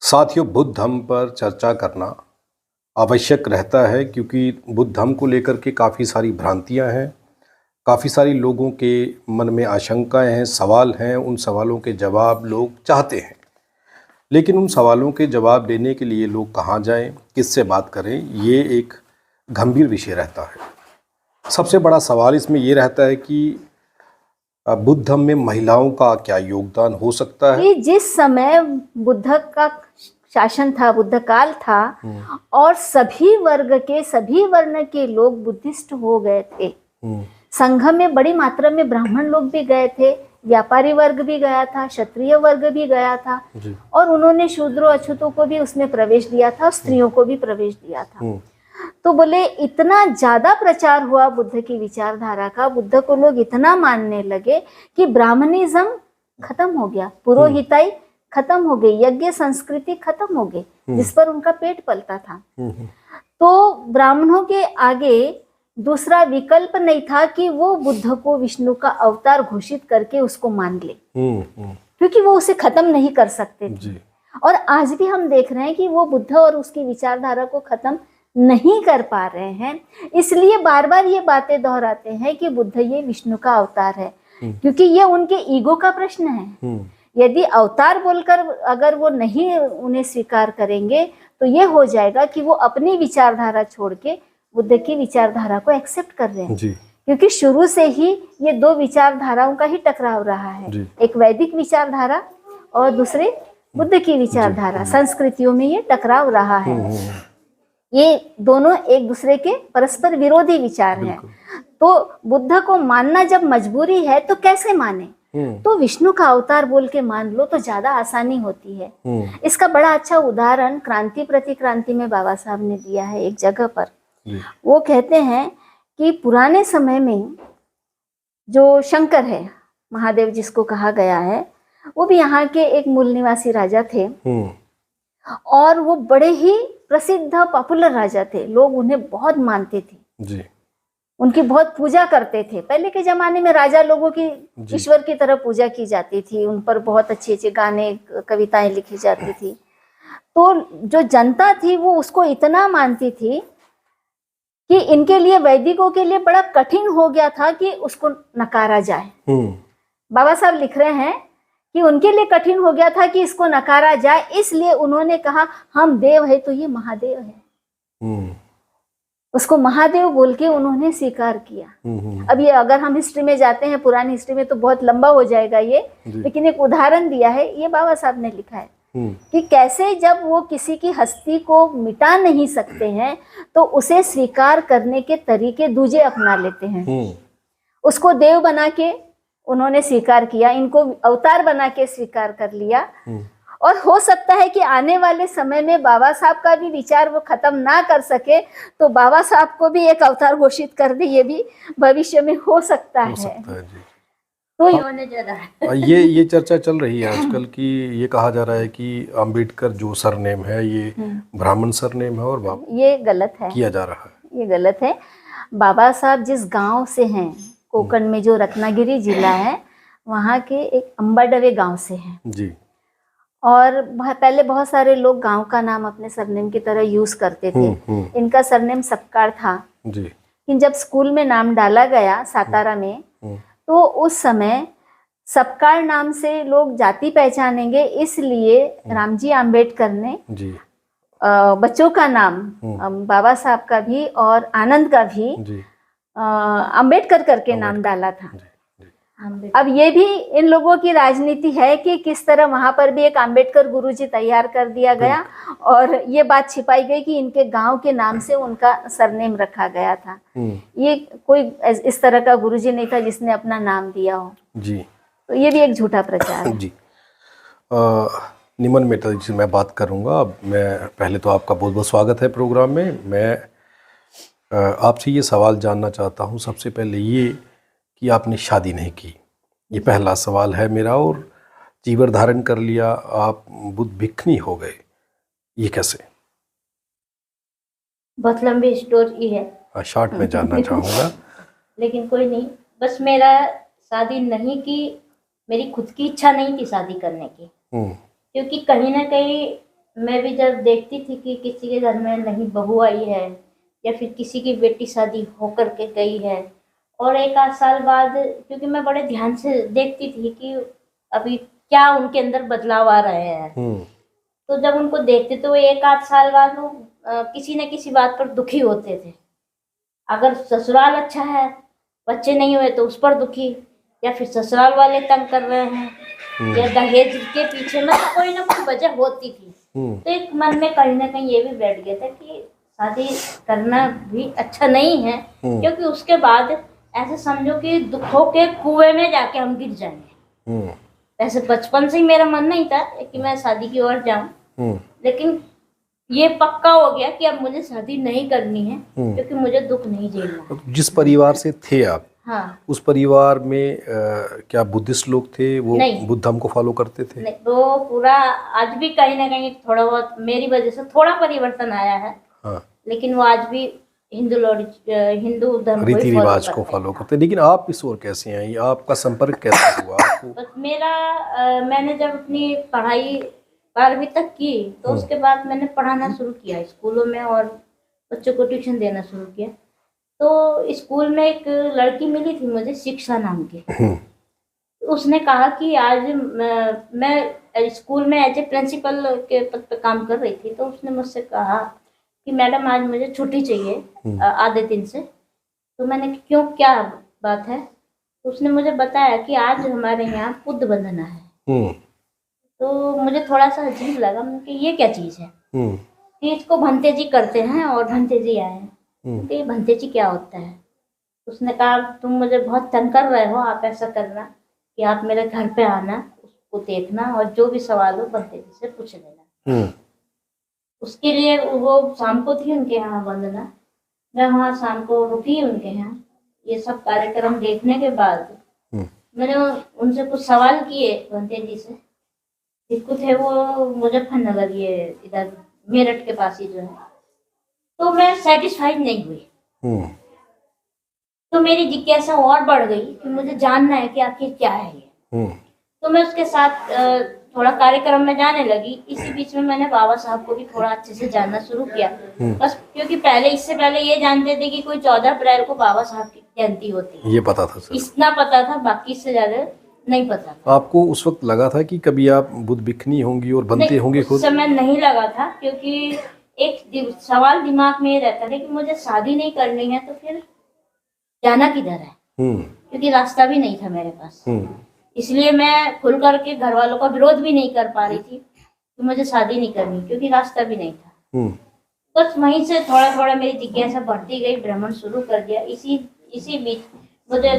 साथियों, बुद्ध धम्म पर चर्चा करना आवश्यक रहता है क्योंकि बुद्ध धम्म को लेकर के काफ़ी सारी भ्रांतियां हैं, काफ़ी सारी लोगों के मन में आशंकाएं हैं, सवाल हैं। उन सवालों के जवाब लोग चाहते हैं, लेकिन उन सवालों के जवाब देने के लिए लोग कहाँ जाएं, किससे बात करें, ये एक गंभीर विषय रहता है। सबसे बड़ा सवाल इसमें ये रहता है कि बुद्ध धम्म में महिलाओं का क्या योगदान हो सकता है। कि जिस समय बुद्ध का शासन था, बुद्ध काल था, और सभी वर्ग के, सभी वर्ण के लोग बुद्धिस्ट हो गए थे। संघ में बड़ी मात्रा में ब्राह्मण लोग भी गए थे, व्यापारी वर्ग भी गया था, क्षत्रिय वर्ग भी गया था, और उन्होंने शूद्रों अछूतों को भी उसमें प्रवेश दिया था, स्त्रियों को भी प्रवेश दिया था। तो बोले इतना ज्यादा प्रचार हुआ बुद्ध की विचारधारा का, बुद्ध को लोग इतना मानने लगे कि ब्राह्मणिज्म खत्म हो गया, पुरोहिताई खत्म हो गई, यज्ञ संस्कृति खत्म हो गई, जिस पर उनका पेट पलता था। तो ब्राह्मणों के आगे दूसरा विकल्प नहीं था कि वो बुद्ध को विष्णु का अवतार घोषित करके उसको मान ले, क्योंकि वो उसे खत्म नहीं कर सकते थे। और आज भी हम देख रहे हैं कि वो बुद्ध और उसकी विचारधारा को खत्म नहीं कर पा रहे हैं। इसलिए बार बार ये बातें दोहराते हैं कि बुद्ध ये विष्णु का अवतार है, क्योंकि ये उनके ईगो का प्रश्न है। यदि अवतार बोलकर अगर वो नहीं उन्हें स्वीकार करेंगे तो ये हो जाएगा कि वो अपनी विचारधारा छोड़ के बुद्ध की विचारधारा को एक्सेप्ट कर रहे हैं। क्योंकि शुरू से ही ये दो विचारधाराओं का ही टकराव रहा है, एक वैदिक विचारधारा और दूसरे बुद्ध की विचारधारा। संस्कृतियों में ये टकराव रहा है, ये दोनों एक दूसरे के परस्पर विरोधी विचार हैं। तो बुद्ध को मानना जब मजबूरी है तो कैसे माने? तो विष्णु का अवतार बोल के मान लो तो ज्यादा आसानी होती है। इसका बड़ा अच्छा उदाहरण क्रांति प्रतिक्रांति में बाबा साहब ने दिया है एक जगह पर। वो कहते हैं कि पुराने समय में जो शंकर है, महादेव जिसको कहा गया है, वो भी यहाँ के एक मूल निवासी राजा थे, और वो बड़े ही प्रसिद्ध पॉपुलर राजा थे। लोग उन्हें बहुत मानते थे, उनकी बहुत पूजा करते थे। पहले के जमाने में राजा लोगों की ईश्वर की तरह पूजा की जाती थी, उन पर बहुत अच्छे अच्छे गाने, कविताएं लिखी जाती थी। तो जो जनता थी वो उसको इतना मानती थी कि इनके लिए, वैदिकों के लिए बड़ा कठिन हो गया था कि उसको नकारा जाए। बाबा साहब लिख रहे हैं कि उनके लिए कठिन हो गया था कि इसको नकारा जाए, इसलिए उन्होंने कहा हम देव है तो ये महादेव है। उसको महादेव बोल के उन्होंने स्वीकार किया। अब ये अगर हम हिस्ट्री में जाते हैं, पुरानी हिस्ट्री में, तो बहुत लंबा हो जाएगा ये, लेकिन एक उदाहरण दिया है, ये बाबा साहब ने लिखा है कि कैसे जब वो किसी की हस्ती को मिटा नहीं सकते हैं तो उसे स्वीकार करने के तरीके दूजे अपना लेते हैं। उसको देव बना के उन्होंने स्वीकार किया, इनको अवतार बना के स्वीकार कर लिया। और हो सकता है कि आने वाले समय में बाबा साहब का भी विचार वो खत्म ना कर सके तो बाबा साहब को भी एक अवतार घोषित कर दे, ये भी भविष्य में हो सकता है। तो ये चर्चा चल रही है आजकल की, ये कहा जा रहा है कि अंबेडकर जो सरनेम है ये ब्राह्मण सरनेम है, और ये गलत है, किया जा रहा है। ये गलत है। बाबा साहब जिस गांव से हैं, कोकण में जो रत्नागिरी जिला है, वहाँ के एक अंबाडवे गांव से हैं जी। और पहले बहुत सारे लोग गांव का नाम अपने सरनेम की तरह यूज करते थे। इनका सरनेम सपकाळ था जी। लेकिन जब स्कूल में नाम डाला गया सातारा में, तो उस समय सपकाळ नाम से लोग जाति पहचानेंगे, इसलिए रामजी आम्बेडकर ने जी बच्चों का नाम बाबा साहब का भी और आनंद का भी अंबेडकर करके नाम डाला था। अब ये भी इन लोगों की राजनीति है कि किस तरह वहां पर भी एक अंबेडकर गुरुजी तैयार कर दिया गया, और ये बात छिपाई गई कि इनके गांव के नाम से उनका सरनेम रखा गया था। ये कोई इस तरह का गुरुजी नहीं था जिसने अपना नाम दिया हो जी। तो ये भी एक झूठा प्रचार है जी। निमन मेहता जी से मैं बात करूंगा। अब मैं पहले तो आपका बहुत बहुत स्वागत है प्रोग्राम में। मैं आपसे ये सवाल जानना चाहता हूँ, सबसे पहले ये कि आपने शादी नहीं की, ये पहला सवाल है मेरा। और जीवर धारण कर लिया, आप बुद्ध भिक्षुणी हो गए, ये कैसे? बहुत लंबी स्टोरी है, शॉर्ट में जानना चाहूँगा। लेकिन कोई नहीं, बस मेरा शादी नहीं की, मेरी खुद की इच्छा नहीं थी शादी करने की, क्योंकि कहीं ना कहीं मैं भी जब देखती थी कि किसी के घर में नई बहू आई है या फिर किसी की बेटी शादी होकर के गई है, और एक आध साल बाद, क्योंकि मैं बड़े ध्यान से देखती थी कि अभी क्या उनके अंदर बदलाव आ रहे हैं, तो जब उनको देखते तो एक आध साल बाद वो किसी न किसी बात पर दुखी होते थे। अगर ससुराल अच्छा है, बच्चे नहीं हुए तो उस पर दुखी, या फिर ससुराल वाले तंग कर रहे हैं, या दहेज के पीछे मतलब कोई ना कोई वजह होती थी। तो एक मन में कहीं ना कहीं ये भी बैठ गया था कि शादी करना भी अच्छा नहीं है, क्योंकि उसके बाद ऐसे समझो कि दुखों के कुएं में जाके हम गिर जाएंगे। वैसे बचपन से ही मेरा मन नहीं था कि मैं शादी की ओर जाऊं, लेकिन ये पक्का हो गया कि अब मुझे शादी नहीं करनी है, क्योंकि मुझे दुख नहीं झेलना। जिस परिवार से थे आप, हाँ, उस परिवार में क्या बुद्धिस्ट लोग थे? वो नहीं। बुद्ध धर्म को फॉलो करते थे? नहीं, वो पूरा आज भी कहीं ना कहीं थोड़ा बहुत मेरी वजह से थोड़ा परिवर्तन आया है, हाँ, लेकिन वो आज भी हिंदू धर्म रीति रिवाज को को फॉलो करते। लेकिन आप इस ओर कैसे आई? आपका संपर्क कैसे हुआ आपको? बस मैंने जब अपनी पढ़ाई 12वीं तक की, तो उसके बाद मैंने पढ़ाना शुरू किया स्कूलों में और बच्चों को ट्यूशन देना शुरू किया। तो स्कूल में एक लड़की मिली थी मुझे, शिक्षा नाम की। उसने कहा कि आज मैं स्कूल में एज ए प्रिंसिपल के पद पे काम कर रही थी, तो उसने मुझसे कहा कि मैडम आज मुझे छुट्टी चाहिए आधे दिन से। तो मैंने कहा, क्यों, क्या बात है? तो उसने मुझे बताया कि आज हमारे यहाँ बुद्ध वंदना है। तो मुझे थोड़ा सा अजीब लगा, मैंने कहा ये क्या चीज़ है कि इसको भंते जी करते हैं और भंते जी आए हैं। तो ये भंते जी क्या होता है? उसने कहा तुम मुझे बहुत तंग कर रहे हो, आप ऐसा करना कि आप मेरे घर पे आना, उसको देखना और जो भी सवाल हो भंते जी से पूछ लेना। उसके लिए वो शाम को थी उनके यहाँ वंदना, मैं वहाँ शाम को रुकी उनके यहाँ। ये सब कार्यक्रम देखने के बाद मैंने उनसे कुछ सवाल किए भंते जी से। जिसको थे वो मुजफ्फरनगर, ये इधर मेरठ के पास ही जो है। तो मैं सेटिस्फाइड नहीं हुई। तो मेरी जिज्ञासा और बढ़ गई कि मुझे जानना है कि आखिर क्या है ये। तो मैं उसके साथ थोड़ा कार्यक्रम में जाने लगी। इसी बीच में मैंने बाबा साहब को भी थोड़ा अच्छे से जानना शुरू किया, बस क्योंकि इससे पहले ये जानते थे कि कोई 14 अप्रैल को बाबा साहब की जयंती होती है, ये पता था सर? इतना पता था, बाकी इससे ज्यादा नहीं पता था। आपको उस वक्त लगा था कि कभी आप बुद्ध भिक्षुणी होंगी और बनते होंगे खुद? उस समय नहीं लगा था, क्योंकि एक सवाल दिमाग में ये रहता था कि मुझे शादी नहीं करनी है तो फिर जाना किधर है, क्योंकि रास्ता भी नहीं था मेरे पास। इसलिए मैं खुल करके घर वालों का विरोध भी नहीं कर पा रही थी कि मुझे शादी नहीं करनी, क्योंकि रास्ता भी नहीं था। बस वहीं से थोड़ा थोड़ा मेरी जिज्ञासा बढ़ती गई, भ्रमण शुरू कर दिया। इसी बीच मुझे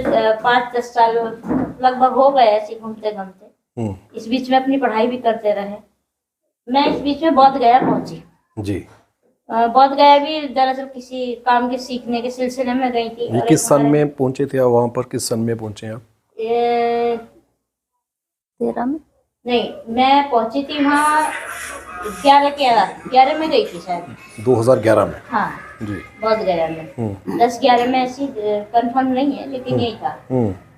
5-10 साल लगभग हो गए ऐसे घूमते घूमते। इस बीच में अपनी पढ़ाई भी करते रहे। मैं इस बीच में बोध गया पहुंची जी। बोध गया भी दरअसल किसी काम के सीखने के सिलसिले में गई थी। ये किस सन में पहुंचे थे आप वहाँ पर? किस सन में पहुंचे आप? 13 में नहीं, मैं पहुंची थी वहाँ 11 में गई थी शायद, 2011 में। हाँ जी, बोध गया में 10-11 में, ऐसी कंफर्म नहीं है लेकिन यही था।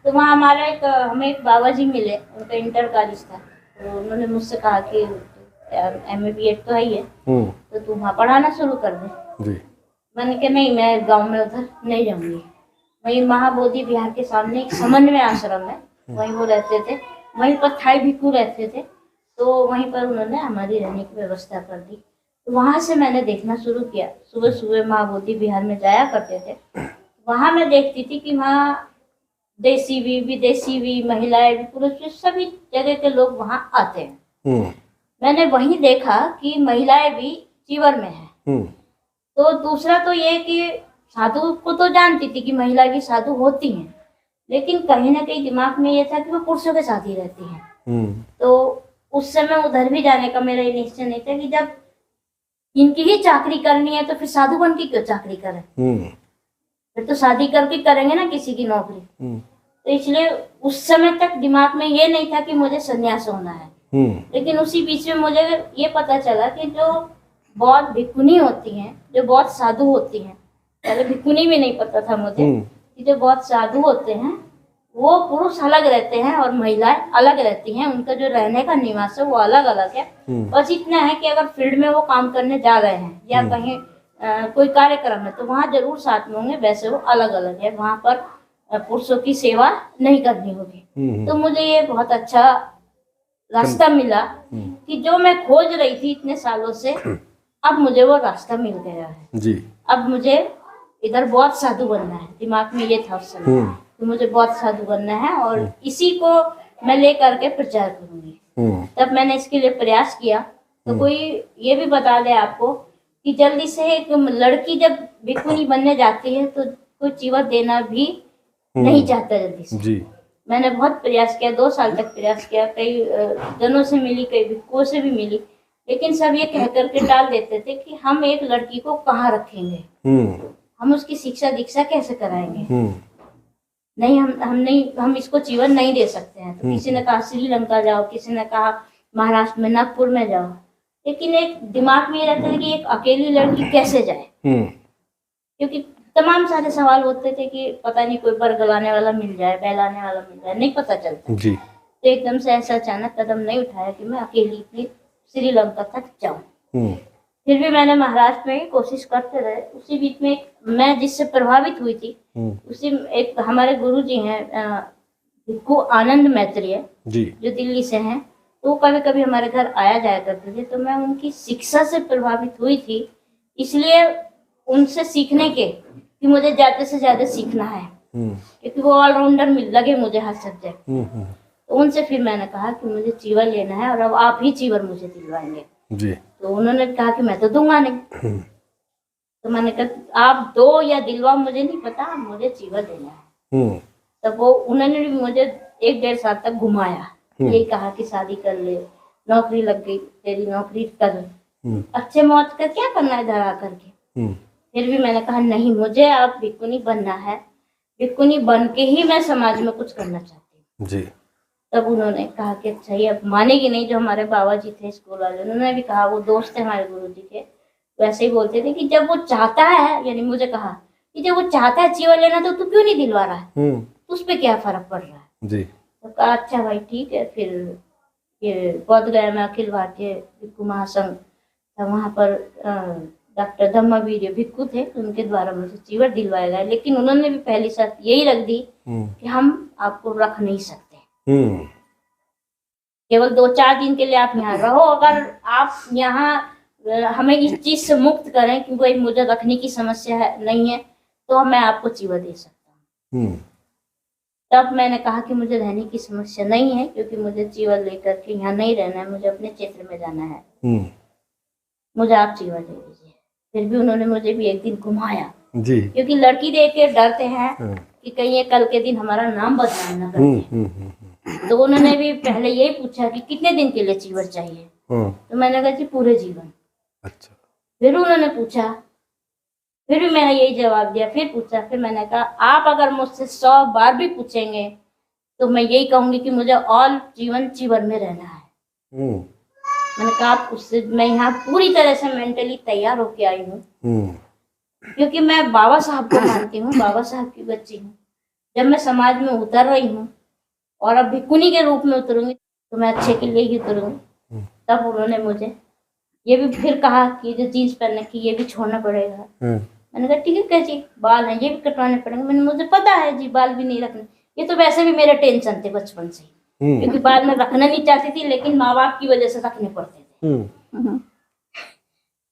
तो वहाँ हमें एक बाबा जी मिले, उनका इंटर कॉलेज था। तो उन्होंने मुझसे कहा कि MA BEd तो है ही है, तो तू वहाँ पढ़ाना शुरू कर दे जी। मैंने कहा नहीं, मैं गांव में उधर नहीं जाऊंगी। वहीं महाबोधि विहार के सामने एक समन्वय आश्रम है, वहीं वो रहते थे, वहीं पर थाई भिक्खु रहते थे। तो वहीं पर उन्होंने हमारी रहने की व्यवस्था कर दी। तो वहाँ से मैंने देखना शुरू किया। सुबह सुबह महाबोधि विहार में जाया करते थे। वहाँ मैं देखती थी कि वहाँ देसी भी, विदेशी भी, महिलाएं भी, पुरुष भी, सभी जगह के लोग वहाँ आते हैं। मैंने वहीं देखा कि महिलाएं भी चीवर में हैं। तो दूसरा तो ये कि साधु को तो जानती थी कि महिला भी साधु होती हैं, लेकिन कहीं ना कहीं दिमाग में ये था कि वो पुरुषों के साथ ही रहती हैं। तो उस समय उधर भी जाने का मेरा ये निश्चय नहीं था कि जब इनकी ही चाकरी करनी है तो फिर साधु बन की क्यों चाकरी करें, फिर तो शादी करके करेंगे ना किसी की नौकरी। तो इसलिए उस समय तक दिमाग में ये नहीं था कि मुझे संन्यास होना है। लेकिन उसी बीच में मुझे ये पता चला कि जो बौद्ध भिक्षुणी होती हैं, जो बौद्ध साधु होती हैं, पहले भिक्षुणी भी नहीं पता था मुझे, कि जो बौद्ध साधु होते हैं वो पुरुष अलग रहते हैं और महिलाएं अलग रहती हैं, उनका जो रहने का निवास है वो अलग अलग है। बस इतना है कि अगर फील्ड में वो काम करने जा रहे हैं या कहीं कोई कार्यक्रम है तो वहाँ जरूर साथ में होंगे, वैसे वो अलग अलग है। वहाँ पर पुरुषों की सेवा नहीं करनी होगी। तो मुझे ये बहुत अच्छा रास्ता मिला कि जो मैं खोज रही थी इतने सालों से, अब मुझे वो रास्ता मिल गया है जी। अब मुझे इधर बहुत साधु बनना है, दिमाग में ये था उस समय कि मुझे बहुत साधु बनना है और इसी को मैं लेकर के प्रचार करूंगी। तब मैंने इसके लिए प्रयास किया। तो कोई ये भी बता दे आपको कि जल्दी से एक लड़की जब भिक्षुणी बनने जाती है तो कोई चीवर देना भी नहीं चाहता जल्दी से जी। मैंने बहुत प्रयास किया, 2 साल तक प्रयास किया, कई जनों से मिली, कई भिक्षुओं से भी मिली, लेकिन सब ये कह करके टाल देते थे कि हम एक लड़की को कहाँ रखेंगे, हम उसकी शिक्षा दीक्षा कैसे कराएंगे, नहीं हम इसको जीवन नहीं दे सकते हैं। तो किसी ने कहा श्रीलंका जाओ, किसी ने कहा महाराष्ट्र में नागपुर में जाओ, लेकिन एक दिमाग में ये रहता है कि एक अकेली लड़की कैसे जाए, क्योंकि तमाम सारे सवाल होते थे कि पता नहीं कोई बरगलाने वाला मिल जाए, बहलाने वाला मिल जाए, नहीं पता चलता जी। तो एकदम से ऐसा अचानक कदम नहीं उठाया कि मैं अकेली थी श्रीलंका तक जाऊं। फिर भी मैंने महाराष्ट्र में ही कोशिश करते रहे। उसी बीच में मैं जिससे प्रभावित हुई थी उसी एक हमारे गुरुजी हैं भिक्खु आनंद मैत्रेय जी, जो दिल्ली से हैं, तो कभी कभी हमारे घर आया जाया करते थे। तो मैं उनकी शिक्षा से प्रभावित हुई थी, इसलिए उनसे सीखने के कि मुझे ज्यादा से ज्यादा सीखना है, क्योंकि वो ऑलराउंडर लगे मुझे हर सब्जेक्ट। तो उनसे फिर मैंने कहा कि मुझे चीवर लेना है और अब आप ही चीवर मुझे दिलवाएंगे जी। तो उन्होंने कहा कि मैं तो दूंगा नहीं। तो मैंने कहा आप दो या दिलवाओ मुझे नहीं पता, मुझे चीवर देना है। तब वो उन्होंने भी मुझे 1-1.5 साल तक घुमाया, यही कहा कि शादी कर ले, नौकरी लग गई, तेरी नौकरी कर, अच्छे मौज कर, क्या करना है इधर आकर के। फिर भी मैंने कहा नहीं, मुझे अब भिक्षुणी बनना है, भिक्षुणी बन के ही मैं समाज में कुछ करना चाहती हूँ जी। तब उन्होंने कहा कि अच्छा ये अब मानेगी नहीं, जो हमारे बाबा जी थे स्कूल वाले, उन्होंने भी कहा, वो दोस्त थे हमारे गुरु जी के, वैसे ही बोलते थे कि जब वो चाहता है, यानी मुझे कहा कि जब वो चाहता है चीवर लेना तो तू क्यों नहीं दिलवा रहा है, उस पर क्या फर्क पड़ रहा है जी। तो कहा अच्छा भाई ठीक है। फिर ये बोध गया में अखिल भारतीय भिक्षु महासंघ था, वहाँ पर डॉक्टर धम्मवीर भिक्षु थे, उनके द्वारा मुझे चीवर दिलवाया गया। लेकिन उन्होंने भी पहली शर्त यही रख दी कि हम आपको रख नहीं सकते, केवल 2-4 दिन के लिए आप यहाँ रहो, अगर आप यहाँ हमें इस चीज से मुक्त करें कि भाई मुझे रखने की समस्या है नहीं है तो मैं आपको चीवर दे सकता हूँ। तब मैंने कहा कि मुझे रहने की समस्या नहीं है, क्योंकि मुझे चीवर लेकर के यहाँ नहीं रहना है, मुझे अपने क्षेत्र में जाना है, मुझे आप चीवर दे दीजिए। फिर भी उन्होंने मुझे भी एक दिन घुमाया जी, क्योंकि लड़की देख के डरते हैं कि कहीं ये कल के दिन हमारा नाम बदनाम ना कर। तो उन्होंने भी पहले यही पूछा कि कितने दिन के लिए चीवर चाहिए, तो मैंने कहा जी पूरे जीवन। अच्छा। फिर उन्होंने पूछा, फिर भी मैंने यही जवाब दिया, फिर पूछा, फिर मैंने कहा आप अगर मुझसे 100 बार भी पूछेंगे तो मैं यही कहूंगी कि मुझे ऑल जीवन चीवर में रहना है। मैंने कहा आप उससे, मैं यहाँ पूरी तरह से मेंटली तैयार होके आई हूँ, क्योंकि मैं बाबा साहब को मानती हूँ, बाबा साहब की बच्ची हूँ। जब मैं समाज में उतर रही हूँ और अब भिक्षुणी के रूप में उतरूंगी तो मैं अच्छे के लिए ही उतरूंगी। तब उन्होंने मुझे ये भी फिर कहा कि जो जीन्स पहनने की ये भी छोड़ना पड़ेगा। मैंने कहा ठीक है कैसी, बाल हैं ये भी कटवाने पड़ेंगे। मैंने, मुझे पता है जी बाल भी नहीं रखने, ये तो वैसे भी मेरे टेंशन थे बचपन से, क्योंकि बाल में रखना नहीं चाहती थी, लेकिन माँ बाप की वजह से रखने पड़ते थे।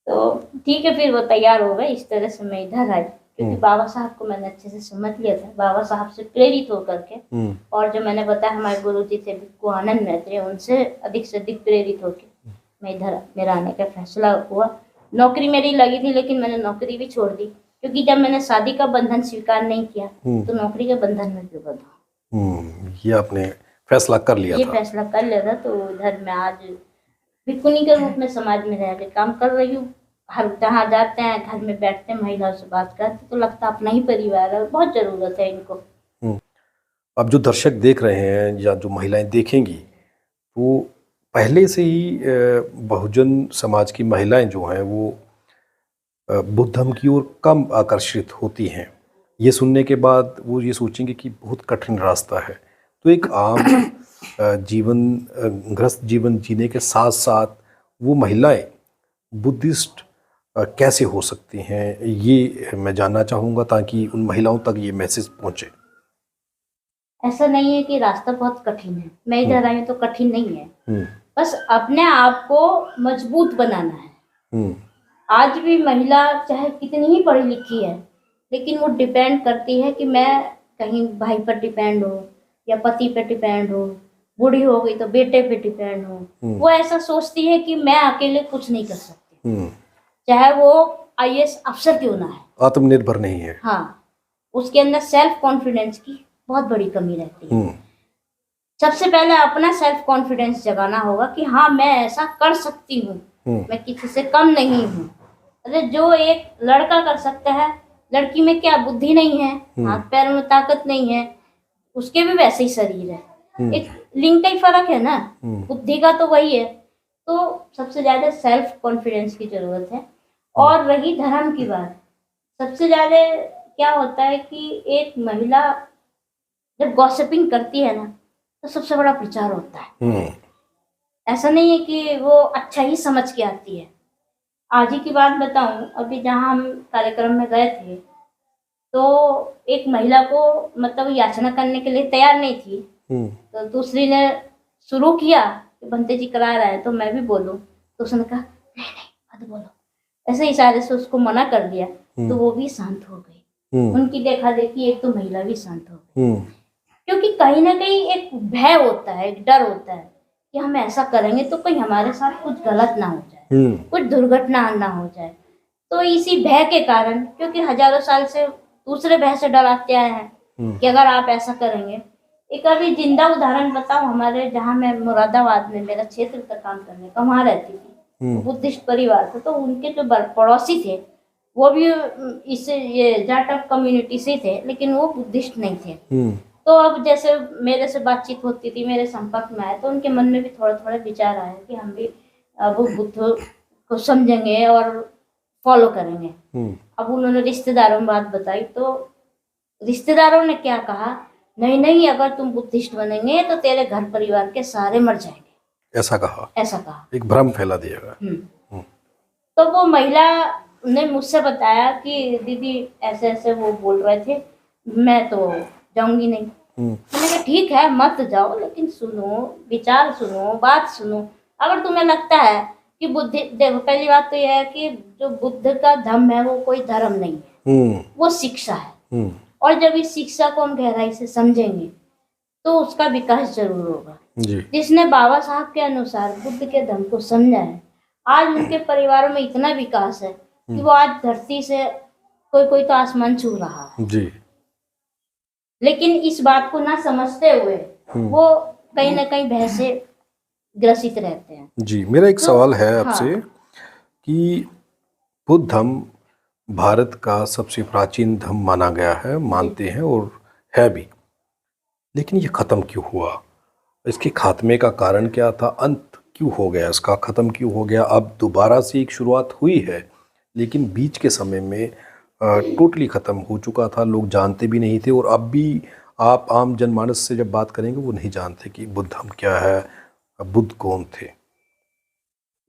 तो ठीक है, फिर वो तैयार हो गए, इस तरह से मैं इधर आई, क्योंकि बाबा साहब को मैंने अच्छे से समझ लिया था, बाबा साहब से प्रेरित होकर के। और जो मैंने बताया हमारे गुरु जी थे भिक्खु आनंद मैत्रेय, उनसे अधिक से अधिक प्रेरित होकर मैं इधर मेरा आने का फैसला हुआ। नौकरी मेरी लगी थी, लेकिन मैंने नौकरी भी छोड़ दी, क्योंकि जब मैंने शादी का बंधन स्वीकार नहीं किया तो नौकरी के बंधन में क्यों बंधा। ये आपने फैसला कर लिया ये था। फैसला कर लिया था। तो इधर मैं आज भिक्षुणी के रूप में समाज में रह के काम कर रही हूँ। हर जहाँ जाते हैं, घर में बैठते हैं, महिलाओं से बात करते तो लगता अपना ही परिवार है, बहुत जरूरत है इनको। अब जो दर्शक देख रहे हैं या जो महिलाएं देखेंगी, तो पहले से ही बहुजन समाज की महिलाएं जो हैं वो बुद्ध धर्म की ओर कम आकर्षित होती हैं, ये सुनने के बाद वो ये सोचेंगे कि बहुत कठिन रास्ता है। तो एक आम ग्रस्त जीवन जीने के साथ साथ वो महिलाएं बुद्धिस्ट कैसे हो सकती हैं, ये मैं जानना चाहूँगा ताकि उन महिलाओं तक ये मैसेज पहुँचे। ऐसा नहीं है कि रास्ता बहुत कठिन है, मैं इधर आई हूँ तो कठिन नहीं है, बस अपने आप को मजबूत बनाना है। आज भी महिला चाहे कितनी ही पढ़ी लिखी है, लेकिन वो डिपेंड करती है कि मैं कहीं भाई पर डिपेंड हो या पति पे डिपेंड हो, बूढ़ी हो गई तो बेटे पे डिपेंड हो। वो ऐसा सोचती है कि मैं अकेले कुछ नहीं कर सकती, चाहे वो आईएएस अफसर क्यों ना है, आत्मनिर्भर नहीं है। हाँ, उसके अंदर सेल्फ कॉन्फिडेंस की बहुत बड़ी कमी रहती है। सबसे पहले अपना सेल्फ कॉन्फिडेंस जगाना होगा कि हाँ मैं ऐसा कर सकती हूँ, मैं किसी से कम नहीं हूँ। अरे जो एक लड़का कर सकता है, लड़की में क्या बुद्धि नहीं है, हाथ पैर में ताकत नहीं है, उसके भी वैसे ही शरीर है, एक लिंग का ही फर्क है ना, बुद्धि का तो वही है। तो सबसे ज्यादा सेल्फ कॉन्फिडेंस की जरूरत है। और रही धर्म की बात, सबसे ज्यादा क्या होता है कि एक महिला जब गॉसिपिंग करती है ना तो सबसे बड़ा प्रचार होता है। ऐसा नहीं है कि वो अच्छा ही समझ के आती है। आज ही की बात बताऊं, अभी जहां हम कार्यक्रम में गए थे तो एक महिला को मतलब याचना करने के लिए तैयार नहीं थी, तो दूसरी ने शुरू किया कि बंते जी करा रहा है तो मैं भी बोलूं, तो उसने कहा नहीं नहीं मत बोलो, ऐसे इशारे से उसको मना कर दिया, तो वो भी शांत हो गई। उनकी देखा देखी एक तो महिला भी शांत हो गई, क्योंकि कहीं ना कहीं एक भय होता है, एक डर होता है कि हम ऐसा करेंगे तो कहीं हमारे साथ कुछ गलत ना हो जाए, कुछ दुर्घटना ना हो जाए। तो इसी भय के कारण, क्योंकि हजारों साल से दूसरे भय से डराते आए हैं कि अगर आप ऐसा करेंगे। एक अभी जिंदा उदाहरण बताऊं, हमारे जहाँ मैं मुरादाबाद में मेरा क्षेत्र का काम करने का वहां रहती थी, बुद्धिस्ट परिवार था, तो उनके जो पड़ोसी थे वो भी इससे ये जाटव कम्युनिटी से थे, लेकिन वो बुद्धिस्ट नहीं थे। तो अब जैसे मेरे से बातचीत होती थी, मेरे संपर्क में आए, तो उनके मन में भी थोड़ा थोड़ा विचार आया कि हम भी वो बुद्ध को समझेंगे और फॉलो करेंगे। अब उन्होंने रिश्तेदारों में बात बताई, तो रिश्तेदारों ने क्या कहा, नहीं नहीं अगर तुम बुद्धिस्ट बनेंगे तो तेरे घर परिवार के सारे मर जाएंगे, ऐसा कहा, एक भ्रम फैला दिया। तो वो महिला ने मुझसे बताया कि दीदी ऐसे ऐसे वो बोल रहे थे, मैं तो जाऊंगी नहीं। मैंने कहा ठीक है मत जाओ, लेकिन सुनो, विचार सुनो, बात सुनो। अगर तुम्हें लगता है कि बुद्धि, देखो पहली बात तो यह है कि जो बुद्ध का धम्म है वो कोई धर्म नहीं है, वो शिक्षा है। और जब इस शिक्षा को हम गहराई से समझेंगे तो उसका विकास जरूर होगा। जिसने बाबा साहब के अनुसार बुद्ध के धम्म को समझा है, आज उनके परिवारों में इतना विकास है कि वो आज धरती से कोई तो आसमान छू रहा है जी। लेकिन इस बात को ना समझते हुए वो कहीं ना कहीं भय से ग्रसित रहते हैं। जी, मेरा एक सवाल है आपसे कि बुद्ध धम्म भारत का सबसे प्राचीन धम्म माना गया है, मानते हैं और है भी, लेकिन ये ख़त्म क्यों हुआ? इसके खात्मे का कारण क्या था? अंत क्यों हो गया इसका, ख़त्म क्यों हो गया? अब दोबारा से एक शुरुआत हुई है, लेकिन बीच के समय में टोटली ख़त्म हो चुका था, लोग जानते भी नहीं थे। और अब भी आप आम जनमानस से जब बात करेंगे वो नहीं जानते कि बुद्ध धम्म क्या है, बुद्ध कौन थे।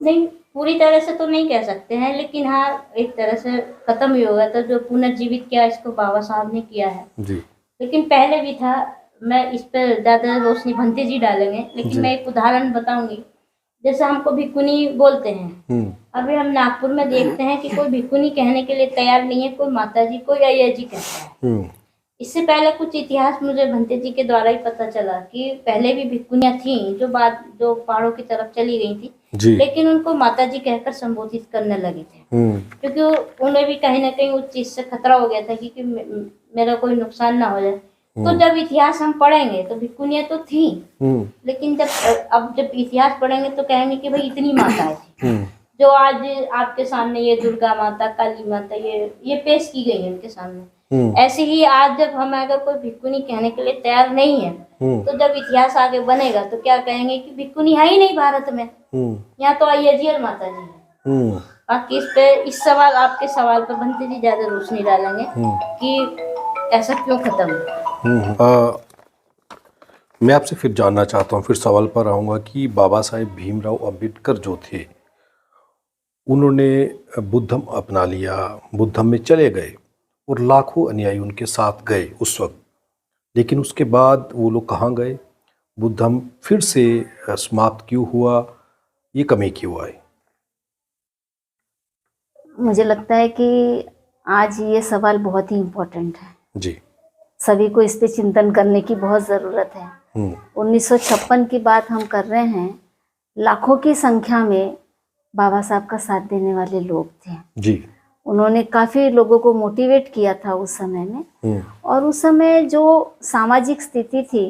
नहीं, पूरी तरह से तो नहीं कह सकते हैं, लेकिन हाँ एक तरह से खत्म ही हो गया था। जो पुनर्जीवित किया इसको बाबा साहब ने किया है जी। लेकिन पहले भी था। मैं इस पर ज्यादा रोशनी भंते जी डालेंगे, लेकिन मैं एक उदाहरण बताऊंगी। जैसे हमको भिक्खुनी बोलते हैं, अभी हम नागपुर में देखते हैं कि कोई भिक्खुनी कहने के लिए तैयार नहीं है, कोई माता जी, कोई अय्या जी कहता है। इससे पहले कुछ इतिहास मुझे भंते जी के द्वारा ही पता चला कि पहले भी भिक्खुनियां थी जो पहाड़ों की तरफ चली गई थी, लेकिन उनको माता जी कहकर संबोधित करने लगे थे, क्योंकि उन्हें भी कहीं ना कहीं उस चीज से खतरा हो गया था कि मेरा कोई नुकसान ना हो जाए। तो जब इतिहास हम पढ़ेंगे तो भिक्खुनियां तो थी, लेकिन जब इतिहास पढ़ेंगे तो कहेंगे कि भाई इतनी माताएं थी जो आज आपके सामने ये दुर्गा माता, काली माता ये पेश की गई है उनके सामने। ऐसे ही आज जब हम अगर कोई भिक्खुनी कहने के लिए तैयार नहीं है, तो जब इतिहास आगे बनेगा तो क्या कहेंगे कि भिक्खुनी है ही नहीं भारत में, यहाँ तो अय्या जी और माता जी है। बाकी इस सवाल, आपके सवाल पर भंते जी ज्यादा रोशनी डालेंगे कि ऐसा क्यों खत्म हुआ। मैं आपसे फिर जानना चाहता हूँ, फिर सवाल पर आऊँगा कि बाबा साहेब भीमराव अंबेडकर जो थे उन्होंने बुद्धम अपना लिया, बुद्धम में चले गए और लाखों अनुयायी उनके साथ गए उस वक्त, लेकिन उसके बाद वो लोग कहाँ गए, बुद्धम फिर से समाप्त क्यों हुआ, ये कमी क्यों आई? मुझे लगता है कि आज ये सवाल बहुत ही इम्पोर्टेंट है, जी। सभी को इस पे चिंतन करने की बहुत ज़रूरत है। 1956 की बात हम कर रहे हैं, लाखों की संख्या में बाबा साहब का साथ देने वाले लोग थे जी। उन्होंने काफ़ी लोगों को मोटिवेट किया था उस समय में। और उस समय जो सामाजिक स्थिति थी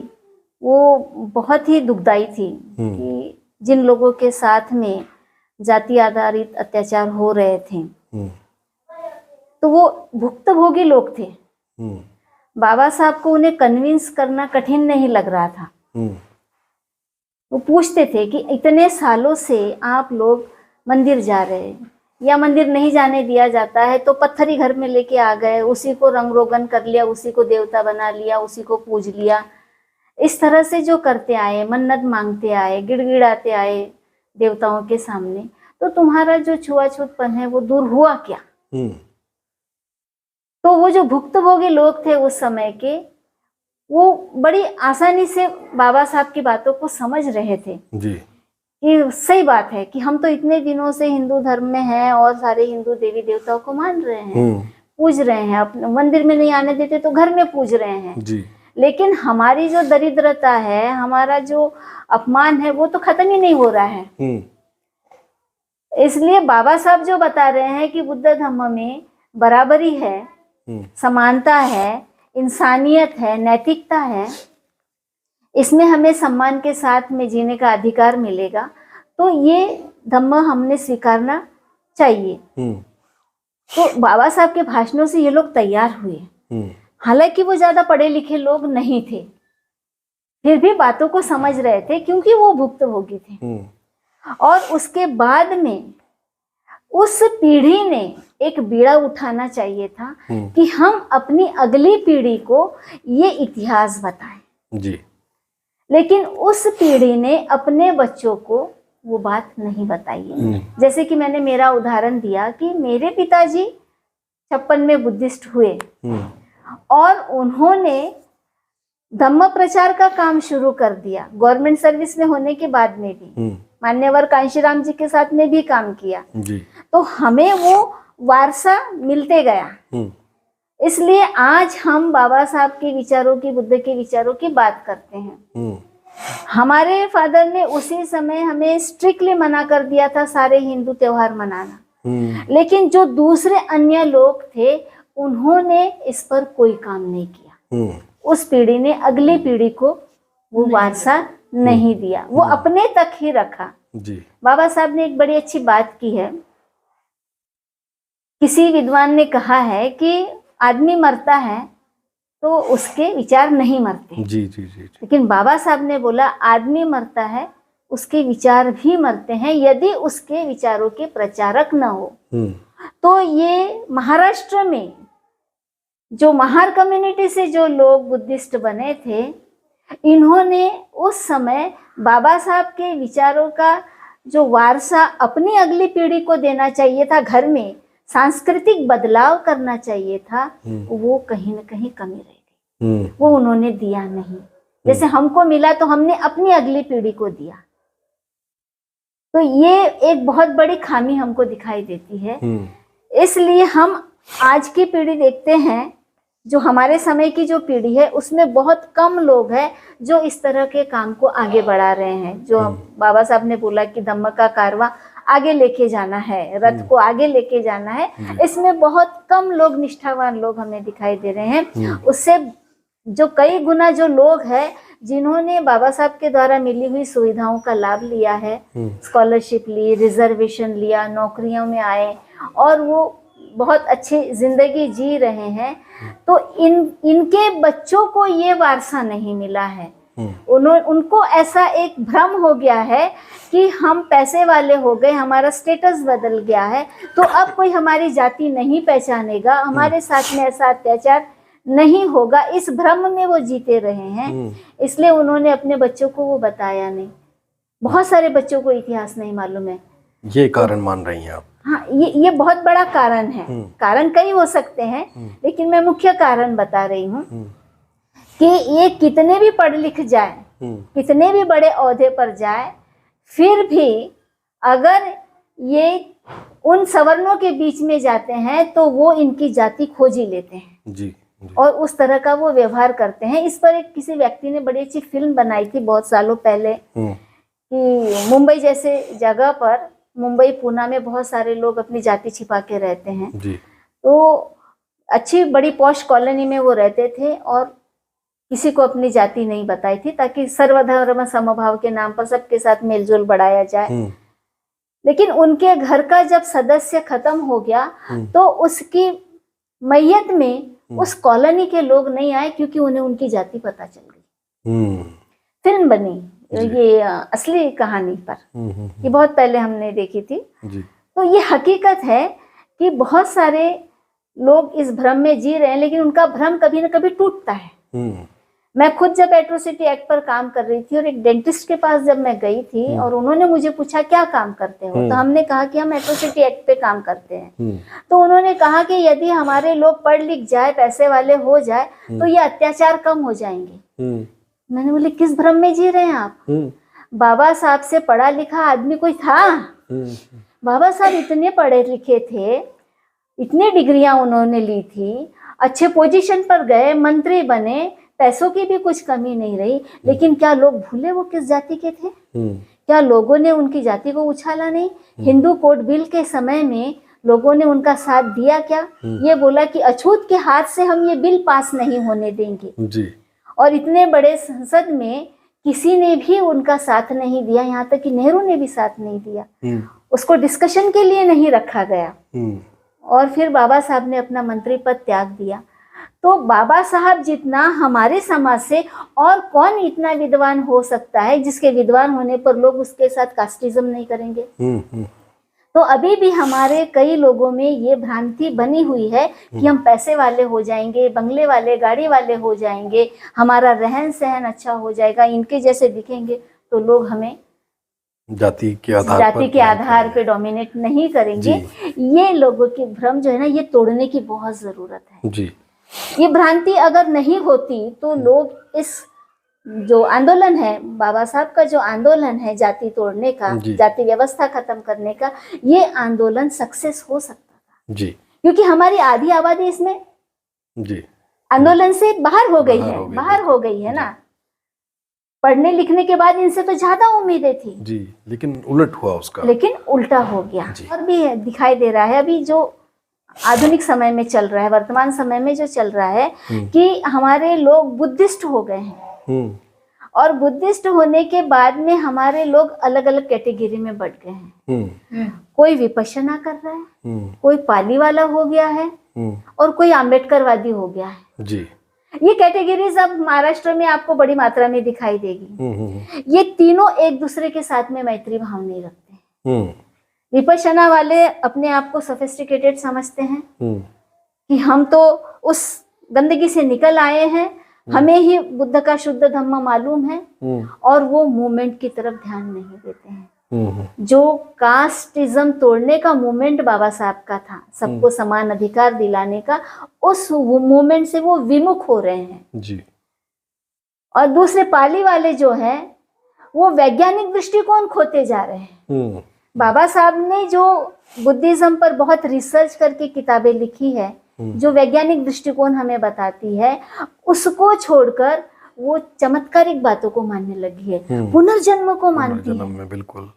वो बहुत ही दुखदाई थी कि जिन लोगों के साथ में जाति आधारित अत्याचार हो रहे थे तो वो भुक्तभोगी लोग थे। बाबा साहब को उन्हें कन्विंस करना कठिन नहीं लग रहा था। वो पूछते थे कि इतने सालों से आप लोग मंदिर जा रहे हैं या मंदिर नहीं जाने दिया जाता है तो पत्थर ही घर में लेके आ गए, उसी को रंग रोगन कर लिया, उसी को देवता बना लिया, उसी को पूज लिया। इस तरह से जो करते आए, मन्नत मांगते आए, गिड़गिड़ाते आए देवताओं के सामने, तो तुम्हारा जो छुआछूतपन है वो दूर हुआ क्या? तो वो जो भुक्तभोगी लोग थे उस समय के, वो बड़ी आसानी से बाबा साहब की बातों को समझ रहे थे जी। कि सही बात है कि हम तो इतने दिनों से हिंदू धर्म में हैं और सारे हिंदू देवी देवताओं को मान रहे हैं, पूज रहे हैं, अपने मंदिर में नहीं आने देते तो घर में पूज रहे हैं जी। लेकिन हमारी जो दरिद्रता है, हमारा जो अपमान है वो तो खत्म ही नहीं हो रहा है। इसलिए बाबा साहब जो बता रहे हैं कि बुद्ध धम्म में बराबरी है, समानता है, इंसानियत है, नैतिकता है, इसमें हमें सम्मान के साथ में जीने का अधिकार मिलेगा, तो ये धम्म हमने स्वीकारना चाहिए। तो बाबा साहब के भाषणों से ये लोग तैयार हुए। हालांकि वो ज्यादा पढ़े लिखे लोग नहीं थे, फिर भी बातों को समझ रहे थे क्योंकि वो भुक्तभोगी थे। और उसके बाद में उस पीढ़ी ने एक बीड़ा उठाना चाहिए था कि हम अपनी अगली पीढ़ी को ये इतिहास बताएं जी। लेकिन उस पीढ़ी ने अपने बच्चों को वो बात नहीं बताई। जैसे कि मैंने मेरा उदाहरण दिया कि मेरे पिताजी 56 में बुद्धिस्ट हुए और उन्होंने धम्म प्रचार का काम शुरू कर दिया। गवर्नमेंट सर्विस में होने के बाद में भी मान्यवर कांशीराम जी के साथ में भी काम किया जी। तो हमें वो वारसा मिलते गया। इसलिए आज हम बाबा साहब के विचारों की, बुद्ध के विचारों की बात करते हैं। हमारे फादर ने उसी समय हमें स्ट्रिक्टली मना कर दिया था सारे हिंदू त्योहार मनाना, लेकिन जो दूसरे अन्य लोग थे उन्होंने इस पर कोई काम नहीं किया। उस पीढ़ी ने अगली पीढ़ी को वो वारसा नहीं दिया, वो अपने तक ही रखा जी। बाबा साहब ने एक बड़ी अच्छी बात की है। किसी विद्वान ने कहा है कि आदमी मरता है तो उसके विचार नहीं मरते जी, जी, जी, जी। लेकिन बाबा साहब ने बोला आदमी मरता है उसके विचार भी मरते हैं यदि उसके विचारों के प्रचारक न हो। तो ये महाराष्ट्र में जो महार कम्युनिटी से जो लोग बुद्धिस्ट बने थे, इन्होंने उस समय बाबा साहब के विचारों का जो वारसा अपनी अगली पीढ़ी को देना चाहिए था, घर में सांस्कृतिक बदलाव करना चाहिए था, वो कहीं न कहीं कमी रह गई। वो उन्होंने दिया नहीं। जैसे हमको मिला तो हमने अपनी अगली पीढ़ी को दिया। तो ये एक बहुत बड़ी खामी हमको दिखाई देती है। इसलिए हम आज की पीढ़ी देखते हैं, जो हमारे समय की जो पीढ़ी है उसमें बहुत कम लोग हैं जो इस तरह के काम को आगे बढ़ा रहे हैं। जो बाबा साहब ने बोला कि धम्म का कारवां आगे लेके जाना है, रथ को आगे लेके जाना है, इसमें बहुत कम लोग, निष्ठावान लोग हमें दिखाई दे रहे हैं। उससे जो कई गुना जो लोग हैं जिन्होंने बाबा साहब के द्वारा मिली हुई सुविधाओं का लाभ लिया है, स्कॉलरशिप ली, रिजर्वेशन लिया, नौकरियों में आए और वो बहुत अच्छी जिंदगी जी रहे हैं, तो इनके बच्चों को ये वारसा नहीं मिला है। उनको ऐसा एक भ्रम हो गया है कि हम पैसे वाले हो गए, हमारा स्टेटस बदल गया है, तो अब कोई हमारी जाति नहीं पहचानेगा, हमारे साथ में ऐसा अत्याचार नहीं होगा, इस भ्रम में वो जीते रहे हैं, इसलिए उन्होंने अपने बच्चों को वो बताया नहीं। बहुत सारे बच्चों को इतिहास नहीं मालूम है। ये कारण मान रही हैं आप? हाँ, ये बहुत बड़ा कारण है। कारण कई हो सकते हैं, लेकिन मैं मुख्य कारण बता रही हूँ कि ये कितने भी पढ़ लिख जाए, कितने भी बड़े ओहदे पर जाए, फिर भी अगर ये उन सवर्णों के बीच में जाते हैं तो वो इनकी जाति खोज ही लेते हैं जी, और उस तरह का वो व्यवहार करते हैं। इस पर एक किसी व्यक्ति ने बड़ी अच्छी फिल्म बनाई थी बहुत सालों पहले कि मुंबई जैसे जगह पर, मुंबई पूना में बहुत सारे लोग अपनी जाति छिपा के रहते हैं जी। तो अच्छी बड़ी पॉश कॉलोनी में वो रहते थे और किसी को अपनी जाति नहीं बताई थी ताकि सर्वधर्म समभाव के नाम पर सबके साथ मेलजोल बढ़ाया जाए। लेकिन उनके घर का जब सदस्य खत्म हो गया तो उसकी मैयत में उस कॉलोनी के लोग नहीं आए क्योंकि उन्हें उनकी जाति पता चल गई। फिल्म बनी ये असली कहानी पर, ये बहुत पहले हमने देखी थी जी। तो ये हकीकत है कि बहुत सारे लोग इस भ्रम में जी रहे हैं, लेकिन उनका भ्रम कभी ना कभी टूटता है। मैं खुद जब एट्रोसिटी एक्ट पर काम कर रही थी और एक डेंटिस्ट के पास जब मैं गई थी और उन्होंने मुझे पूछा क्या काम करते हो, तो हमने कहा कि हम एट्रोसिटी एक्ट पे काम करते हैं। तो उन्होंने कहा कि यदि हमारे लोग पढ़ लिख जाए, पैसे वाले हो जाए तो ये अत्याचार कम हो जाएंगे। मैंने बोली किस भ्रम में जी रहे हैं आप? बाबा साहब से पढ़ा लिखा आदमी कोई था? बाबा साहब इतने पढ़े लिखे थे, इतने डिग्रियां उन्होंने ली थी, अच्छे पोजीशन पर गए, मंत्री बने, पैसों की भी कुछ कमी नहीं रही, लेकिन क्या लोग भूले वो किस जाति के थे? क्या लोगों ने उनकी जाति को उछाला नहीं? हिंदू कोड बिल के समय में लोगों ने उनका साथ दिया क्या? ये बोला कि अछूत के हाथ से हम ये बिल पास नहीं होने देंगे जी। और इतने बड़े संसद में किसी ने भी उनका साथ नहीं दिया, यहाँ तक कि नेहरू ने भी साथ नहीं दिया। उसको डिस्कशन के लिए नहीं रखा गया और फिर बाबा साहब ने अपना मंत्री पद त्याग दिया। तो बाबा साहब जितना हमारे समाज से और कौन इतना विद्वान हो सकता है जिसके विद्वान होने पर लोग उसके साथ कास्टिज्म नहीं करेंगे? तो अभी भी हमारे कई लोगों में ये भ्रांति बनी हुई है कि हम पैसे वाले हो जाएंगे, बंगले वाले, गाड़ी वाले हो जाएंगे, हमारा रहन सहन अच्छा हो जाएगा, इनके जैसे दिखेंगे तो लोग हमें जाति के आधार पे डोमिनेट नहीं करेंगे। ये लोगों की भ्रम जो है ना, ये तोड़ने की बहुत जरूरत है जी। ये भ्रांति अगर नहीं होती तो लोग इस जो आंदोलन है, बाबा साहब का जो आंदोलन है जाति तोड़ने का, जाति व्यवस्था खत्म करने का, ये आंदोलन सक्सेस हो सकता था जी। क्योंकि हमारी आधी आबादी इसमें जी आंदोलन से बाहर हो गई है ना। पढ़ने लिखने के बाद इनसे तो ज्यादा उम्मीदें थी जी, लेकिन उलट हुआ उसका, लेकिन उल्टा हो गया। और भी दिखाई दे रहा है अभी जो आधुनिक समय में चल रहा है, वर्तमान समय में जो चल रहा है कि हमारे लोग बुद्धिस्ट हो गए हैं और बुद्धिस्ट होने के बाद में हमारे लोग अलग अलग कैटेगरी में बढ़ गए हैं। कोई विपश्यना कर रहा है, कोई पाली वाला हो गया है और कोई आम्बेडकरवादी हो गया है जी। ये कैटेगरीज अब महाराष्ट्र में आपको बड़ी मात्रा में दिखाई देगी। ये तीनों एक दूसरे के साथ में मैत्री भाव नहीं रखते। विपश्यना वाले अपने आप को सोफिस्टिकेटेड समझते हैं कि हम तो उस गंदगी से निकल आए हैं, हमें ही बुद्ध का शुद्ध धम्म मालूम है और वो मूवमेंट की तरफ ध्यान नहीं देते हैं। जो कास्टिज्म तोड़ने का मूवमेंट बाबा साहब का था, सबको समान अधिकार दिलाने का, उस मूवमेंट से वो विमुख हो रहे हैं जी। और दूसरे पाली वाले जो हैं वो वैज्ञानिक दृष्टिकोण खोते जा रहे हैं। बाबा साहब ने जो बुद्धिज्म पर बहुत रिसर्च करके किताबें लिखी है, जो वैज्ञानिक दृष्टिकोण हमें बताती है, उसको छोड़कर वो चमत्कारिक बातों को मानने लगी है, पुनर्जन्म को मानती है, बिल्कुल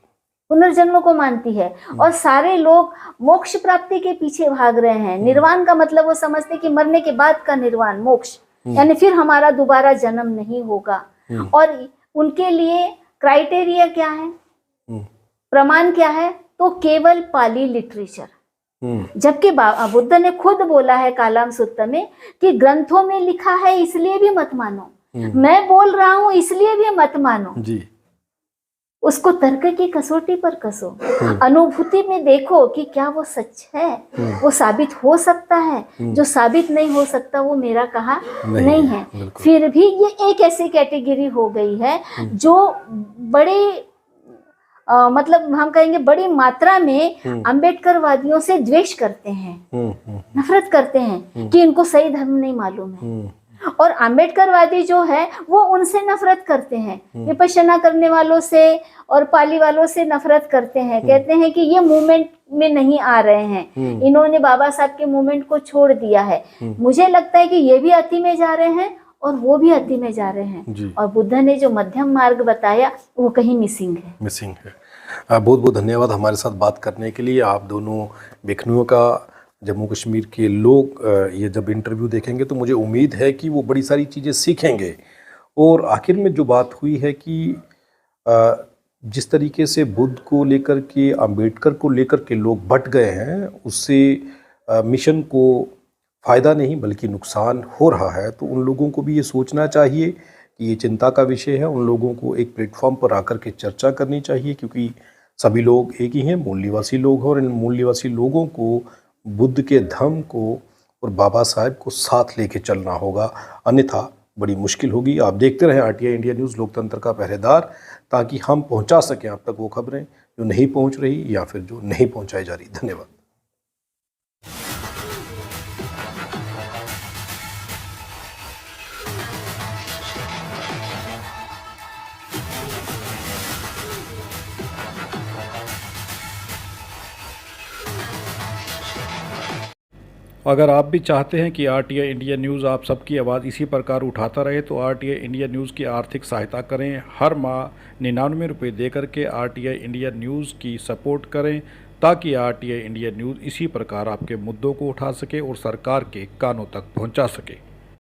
पुनर्जन्म को मानती है। और सारे लोग मोक्ष प्राप्ति के पीछे भाग रहे हैं। निर्वाण का मतलब वो समझते कि मरने के बाद का निर्वाण, मोक्ष, यानी फिर हमारा दोबारा जन्म नहीं होगा। और उनके लिए क्राइटेरिया क्या है, प्रमाण क्या है? तो केवल पाली लिटरेचर। जबकि बुद्ध ने खुद बोला है कालाम सुत्ता में कि ग्रंथों में लिखा है इसलिए भी मत मानो, मैं बोल रहा हूं इसलिए भी मत मानो जी। उसको तर्क की कसौटी पर कसो, अनुभूति में देखो कि क्या वो सच है, वो साबित हो सकता है। जो साबित नहीं हो सकता वो मेरा कहा नहीं है। फिर भी ये एक ऐसी कैटेगरी हो गई है जो बड़े मतलब हम कहेंगे बड़ी मात्रा में अंबेडकरवादियों से द्वेष करते हैं, नफरत करते हैं कि इनको सही धर्म नहीं मालूम है। और अंबेडकरवादी जो है वो उनसे नफरत करते हैं, विपश्यना करने वालों से और पाली वालों से नफरत करते हैं। कहते हैं कि ये मूवमेंट में नहीं आ रहे हैं, इन्होंने बाबा साहब के मूवमेंट को छोड़ दिया है। मुझे लगता है कि ये भी अति में जा रहे हैं और वो भी अति में जा रहे हैं। और बुद्ध ने जो मध्यम मार्ग बताया वो कहीं मिसिंग है। बहुत बहुत धन्यवाद हमारे साथ बात करने के लिए। आप दोनों बिखनुओं का, जम्मू कश्मीर के लोग ये जब इंटरव्यू देखेंगे तो मुझे उम्मीद है कि वो बड़ी सारी चीज़ें सीखेंगे। और आखिर में जो बात हुई है कि जिस तरीके से बुद्ध को लेकर के, अंबेडकर को लेकर के लोग बट गए हैं, उससे मिशन को फ़ायदा नहीं बल्कि नुकसान हो रहा है। तो उन लोगों को भी ये सोचना चाहिए कि ये चिंता का विषय है। उन लोगों को एक प्लेटफॉर्म पर आकर के चर्चा करनी चाहिए, क्योंकि सभी लोग एक ही हैं, मूल निवासी लोग हैं। और इन मूल निवासी लोगों को बुद्ध के धम्म को और बाबा साहब को साथ लेके चलना होगा, अन्यथा बड़ी मुश्किल होगी। आप देखते रहें RTI इंडिया न्यूज़, लोकतंत्र का पहरेदार, ताकि हम पहुंचा सकें आप तक वो खबरें जो नहीं पहुंच रही या फिर जो नहीं पहुंचाई जा रही। धन्यवाद। अगर आप भी चाहते हैं कि RTI इंडिया न्यूज़ आप सबकी आवाज़ इसी प्रकार उठाता रहे तो RTI इंडिया न्यूज़ की आर्थिक सहायता करें। हर माह 99 रुपये दे करके RTI इंडिया न्यूज़ की सपोर्ट करें, ताकि RTI इंडिया न्यूज़ इसी प्रकार आपके मुद्दों को उठा सके और सरकार के कानों तक पहुंचा सके।